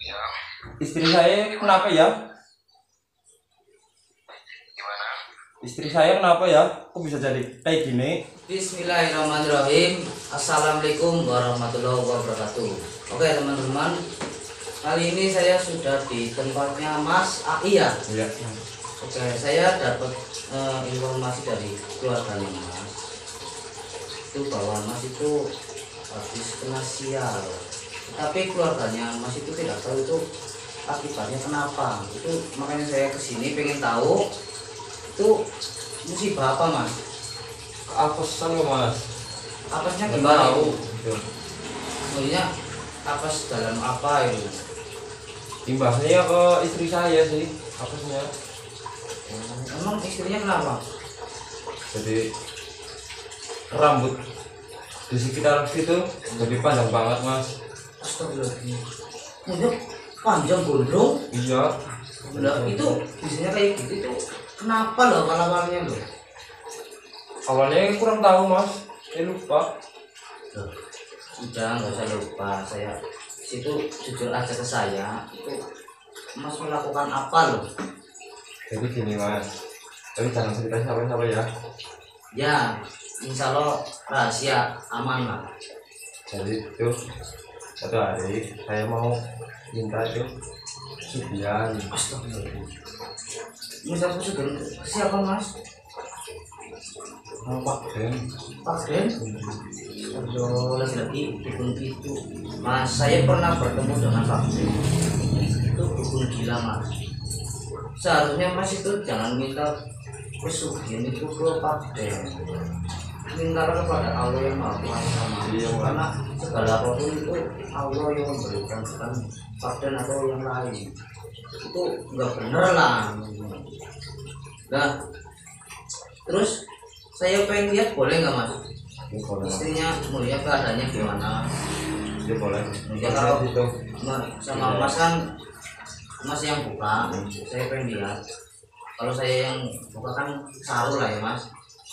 Ya, Istri saya kenapa ya? gimana? Istri saya kenapa ya? Kok bisa jadi kayak gini? Bismillahirrahmanirrahim. Assalamualaikum warahmatullahi wabarakatuh. Oke teman-teman, kali ini saya sudah di tempatnya Mas Ai ya. Iya. Oke, saya dapat informasi dari keluarganya Mas. Itu bahwa Mas itu habis kena sial. Tapi keluarganya Mas itu tidak tahu itu akibatnya kenapa. Itu makanya saya kesini pengen tahu itu musibah apa Mas. Keapesan kok mas? Apesnya Nggak gimana tahu. itu? Maksudnya apes dalam apa itu? Imbasnya ke istri saya sih. Apesnya. Emang istrinya kenapa? Jadi rambut di sekitar situ jadi panjang banget mas. Astagfirullahaladzim. Punya panjang gondrong. Iya. Lah itu biasanya kayak gitu itu kenapa loh awalnya loh? Awalnya kurang tahu mas. Saya lupa. Loh, udah nggak usah lupa, saya situ jujur aja ke saya itu Mas melakukan apa loh? Jadi gini mas. Tapi jangan cerita siapa-siapa ya. Ya, insya Allah rahasia aman lah. Jadi itu satu hari saya mau minta itu sugihan. Astagfirullahaladzim. Mas aku sudah siapa Mas? Pak Ben. Pak Ben? Aduh, lagi-lagi dukun itu Mas, saya pernah bertemu dengan Pak Ben. Itu dukun gila Mas. Seharusnya Mas itu jangan minta pesugihan itu ke Pak Ben. Mintalah kepada Allah yang Maha Kuasa Mas. Iya, Mas. Karena segala apapun itu Allah yang memberikan, bukan Pak Ben atau yang lain. Itu nggak bener lah. Nah, terus saya pengen lihat boleh nggak Mas? Ini boleh mas. Istrinya melihat keadaannya gimana? Ini boleh. Ya kalau itu sama Mas kan Mas yang buka, saya pengen lihat. Kalau saya yang buka kan saru lah ya Mas.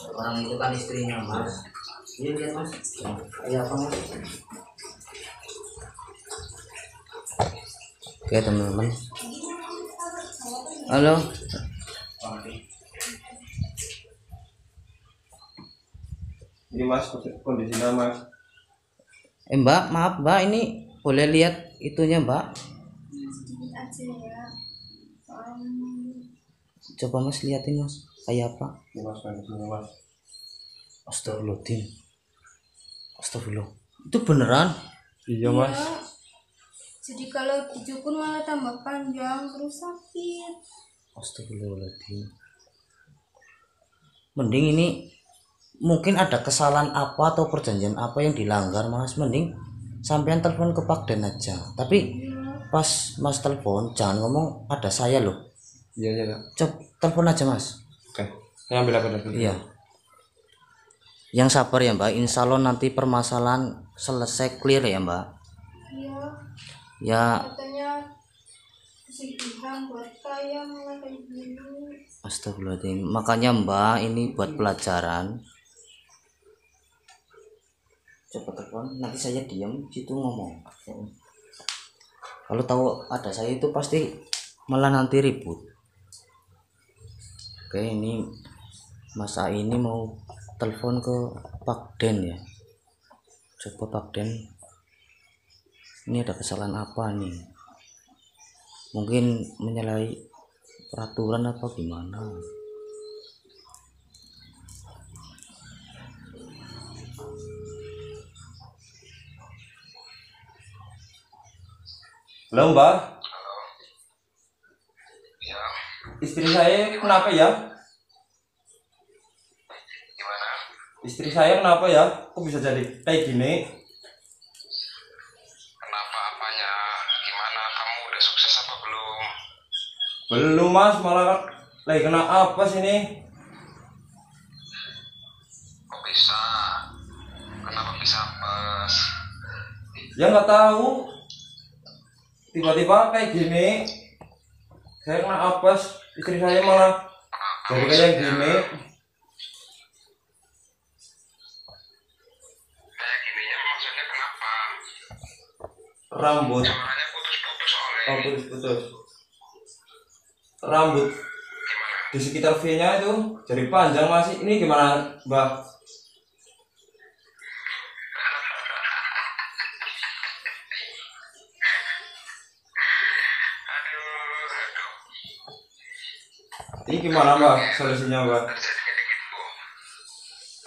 Orang itu kan istrinya Mas. Iya lihat Mas. Kayak apa Mas? Oke teman-teman. Halo. ini mas kondisinya mas. Mbak, maaf Mbak, ini boleh lihat itunya Mbak? Sedikit aja ya. Coba Mas liatin Mas, kayak apa? Ini mas kondisinya mas. Astagfirullahaladzim. Astagfirullah. Itu beneran? Iya mas. Jadi kalau dicukur malah tambah panjang terus sakit. Astagfirullahaladzim. Mending ini mungkin ada kesalahan apa atau perjanjian apa yang dilanggar Mas. Mending sampean telepon ke Pak Den aja. Tapi pas Mas telepon jangan ngomong ada saya loh. Iya iya. Coba telepon aja Mas. Oke. Saya ambil apa dulu? Iya. Yang sabar ya Mbak. Insya Allah nanti permasalahan selesai clear ya Mbak. Iya, Ya. katanya pesugihan buat kaya malah kayak gini. Astagfirullahaladzim. Makanya Mbak ini buat pelajaran. Coba telepon, nanti saya diam situ ngomong. Kalau tahu ada saya itu pasti malah nanti ribut. Oke, ini Mas A ini mau telepon ke Pak Den ya. Coba Pak Den. Ini ada kesalahan apa nih? Mungkin menyalahi peraturan apa gimana? Halo mbak. Ya, Istri saya kenapa ya? gimana? Istri saya kenapa ya? Kok bisa jadi kayak gini? Kenapa apanya? Gimana? Kamu udah sukses apa belum? Belum mas, malah lagi kena apa sih ini? Kok bisa? Kenapa bisa apes? Ya nggak tahu. Tiba-tiba kayak gini. Saya kena apes, istri saya malah jadi kayak gini. Kayak gininya maksudnya kenapa? Rambut Suaranya putus-putus soalnya. Oh, putus-putus. Rambut di sekitar V-nya itu jadi panjang masih. Ini gimana, Mbak? Aduh. Ini gimana, Mbak? Solusinya, Mbak? Terjadi kayak gitu.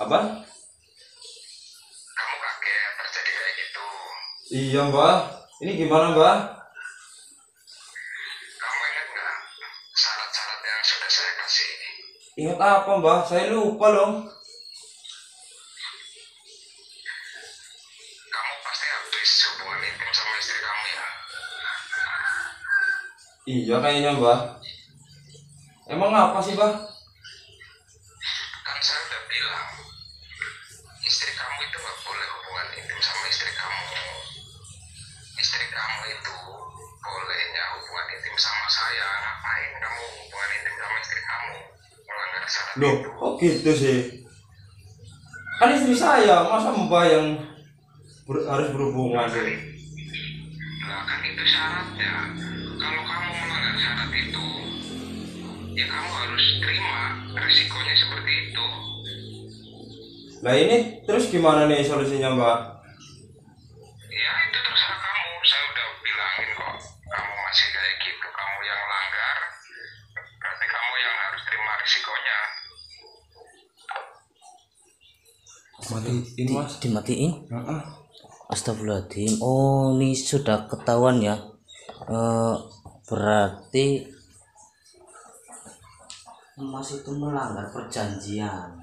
Apa? Kamu kaget terjadi kayak gitu. Iya, Mbak. Ini gimana, Mbak? Kamu ingat nggak syarat-syarat yang sudah saya kasih? Ingat apa, Mbak? Saya lupa loh. Kamu pasti habis hubungan intim sama istri kamu ya? Iya, kayaknya, Mbak. Emang apa sih, Mbak? Kan saya udah bilang, istri kamu itu nggak boleh hubungan intim sama istri kamu. Istri kamu itu bolehnya hubungan intim sama saya. Ngapain kamu hubungan intim sama istri kamu? Melanggar syarat Loh, itu. kok gitu sih? Kan istri saya, masa Mbak yang harus berhubungan sih? Nah, kan itu syaratnya. Kalau kamu melanggar syarat itu, ya kamu harus terima resikonya seperti itu. Nah ini terus gimana nih solusinya, Mbak? Ya itu terserah kamu. Saya udah bilangin kok. Kamu masih kayak gitu, kamu yang langgar. Berarti kamu yang harus terima resikonya. Matiin, Mas. Dimatiin. Heeh. Astagfirullahaladzim. Oh, ini sudah ketahuan ya. Berarti Mas itu melanggar perjanjian.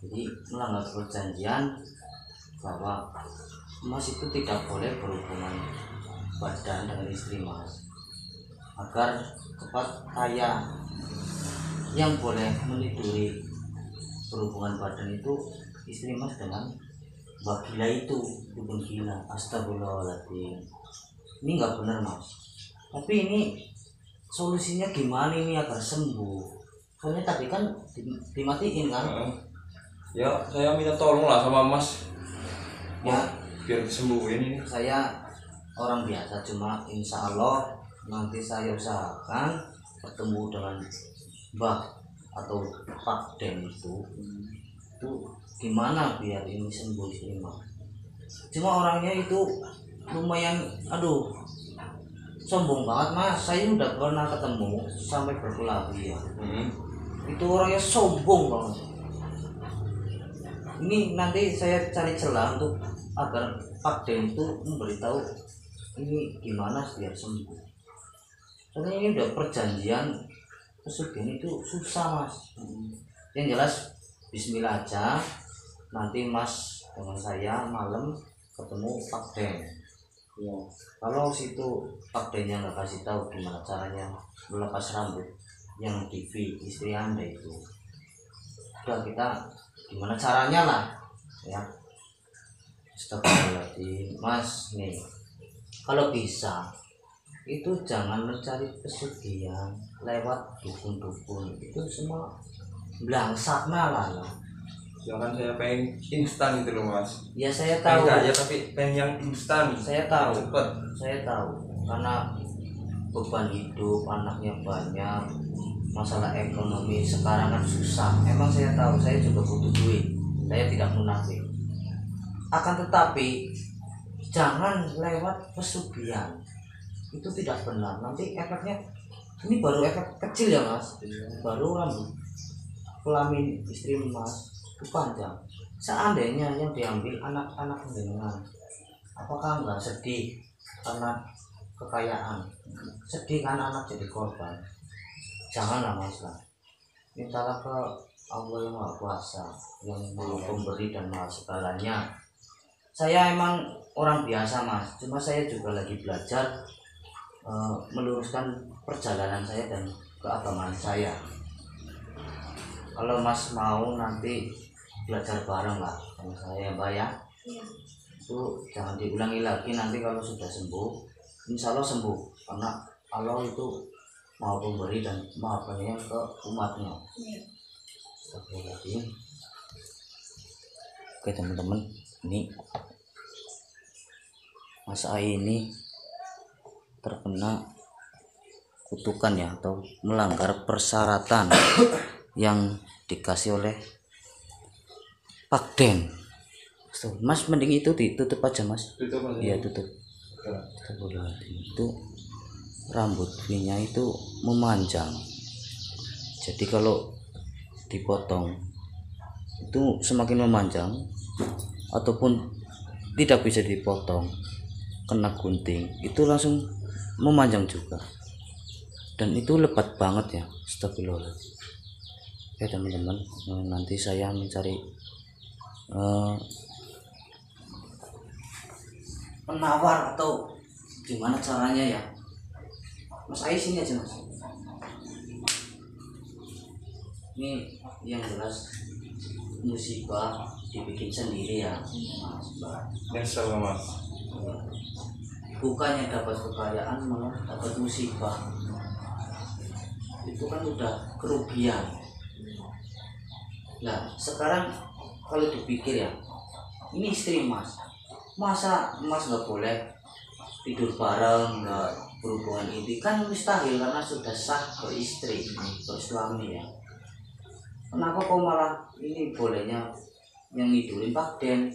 Jadi melanggar perjanjian bahwa Mas itu tidak boleh berhubungan badan dengan istri Mas. Agar cepat kaya, yang boleh meniduri berhubungan badan itu istri Mas dengan Mbak Gila itu pun gila. Astagfirullahaladzim. Ini nggak benar, Mas. Tapi ini solusinya gimana ini agar sembuh? Soalnya tadi kan dimatiin kan? Heeh. Ya, saya minta tolong lah sama Mas. Ya, Biar disembuhin ini. saya orang biasa, cuma insya Allah nanti saya usahakan ketemu dengan Mbak atau Pak Den itu gimana biar ini sembuh istri Mas. Cuma orangnya itu lumayan, aduh, sombong banget Mas. Saya udah pernah ketemu sampai berkelahi ya. Itu orangnya sombong banget. Ini nanti saya cari celah untuk agar Pak Den itu memberitahu ini gimana biar sembuh. Soalnya ini udah perjanjian pesugihan itu susah Mas. Yang jelas Bismillah aja. Nanti Mas dengan saya malam ketemu Pak Den. Ya. Kalau situ Pak Dennya nggak kasih tahu gimana caranya melepas rambut yang di istri Anda itu, udah kita gimana caranya lah ya. Astagfirullahaladzim. Mas nih, kalau bisa itu jangan mencari pesugihan lewat dukun-dukun, itu semua blangsakna lah. Jangan, saya pengen instan gitu loh, Mas. Ya saya Pengen tahu. aja tapi pengen yang instan. Saya tahu. Cepet. Saya tahu karena beban hidup, anaknya banyak, masalah ekonomi sekarang kan susah. Emang saya tahu, saya juga butuh duit. Saya tidak munafik. Akan tetapi jangan lewat pesugihan. Itu tidak benar. Nanti efeknya ini baru efek kecil ya Mas. Baru rambut kelamin istri Mas itu panjang. Seandainya yang diambil anak-anak jenengan, apakah enggak sedih karena kekayaan? Sedih kan anak jadi korban. Janganlah Mas lah. Mintalah ke Allah yang Maha Kuasa, yang Maha Pemberi dan Maha segalanya. Saya emang orang biasa Mas, cuma saya juga lagi belajar meluruskan perjalanan saya dan keagamaan saya. Kalau Mas mau nanti belajar bareng lah sama saya Mbak ya. Iya. Itu jangan diulangi lagi, nanti kalau sudah sembuh insya Allah sembuh, karena Allah itu Maha Pemberi dan Maha Penyayang ke umatnya. Iya. Astagfirullahaladzim. Oke teman-teman, ini Mas Ai ini terkena kutukan ya, atau melanggar persyaratan yang dikasih oleh Pak Den. So, Mas mending itu ditutup aja Mas. Tutup aja. Iya tutup. Itu rambut V-nya itu memanjang. Jadi kalau dipotong itu semakin memanjang, ataupun tidak bisa dipotong kena gunting itu langsung memanjang juga, dan itu lebat banget ya. Astagfirullahaladzim. Oke teman-teman, nanti saya mencari penawar atau gimana caranya ya. Mas Ais sini aja Mas. Ini yang jelas musibah dibikin sendiri ya Mas Mbak. Nyesel Mas. Bukannya dapat kekayaan malah dapat musibah. Itu kan udah kerugian. Nah sekarang kalau dipikir ya, ini istri Mas, masa Mas nggak boleh tidur bareng, nggak berhubungan intim, kan mustahil karena sudah sah beristri bersuami ya. Kenapa kok malah ini bolehnya yang ngidulin Pak Den?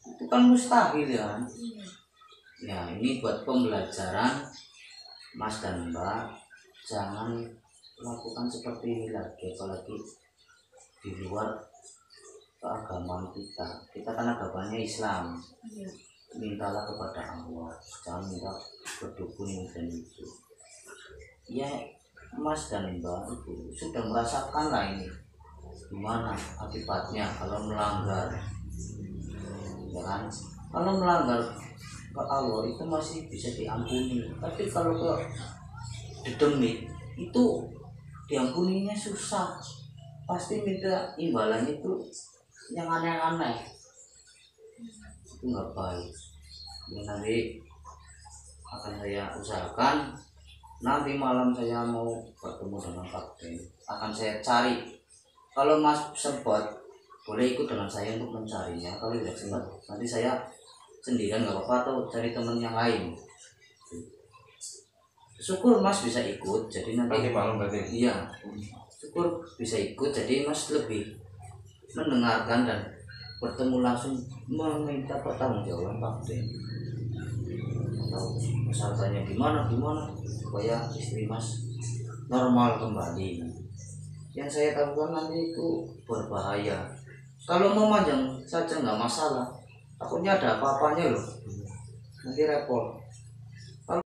Itu kan mustahil ya. Ya ini buat pembelajaran Mas dan Mbak, jangan lakukan seperti ini lagi, apalagi di luar keagamaan kita. Kita kan agamanya Islam. Mintalah kepada Allah, jangan minta berdukun dan itu. Ya Mas dan Mbak itu sudah merasakan lah ini gimana akibatnya kalau melanggar, ya kan? Kalau melanggar ke Allah itu masih bisa diampuni, tapi kalau ke dedemit itu diampuninya susah, pasti minta imbalannya itu yang aneh-aneh. Itu nggak baik. Ini nanti akan saya usahakan, nanti malam saya mau bertemu dengan Pak Den, akan saya cari. Kalau Mas sempat boleh ikut dengan saya untuk mencarinya. Kalau tidak sempat nanti saya sendirian nggak apa-apa, atau cari teman yang lain. Syukur Mas bisa ikut, jadi nanti malam berarti. iya, syukur bisa ikut, jadi Mas lebih mendengarkan dan bertemu langsung, meminta pertanggungjawaban Pak Den, atau usahakannya gimana supaya istri Mas normal kembali. Yang saya tahu nanti itu berbahaya. Kalau memanjang saja nggak masalah, takutnya ada apa-apanya loh, nanti repot.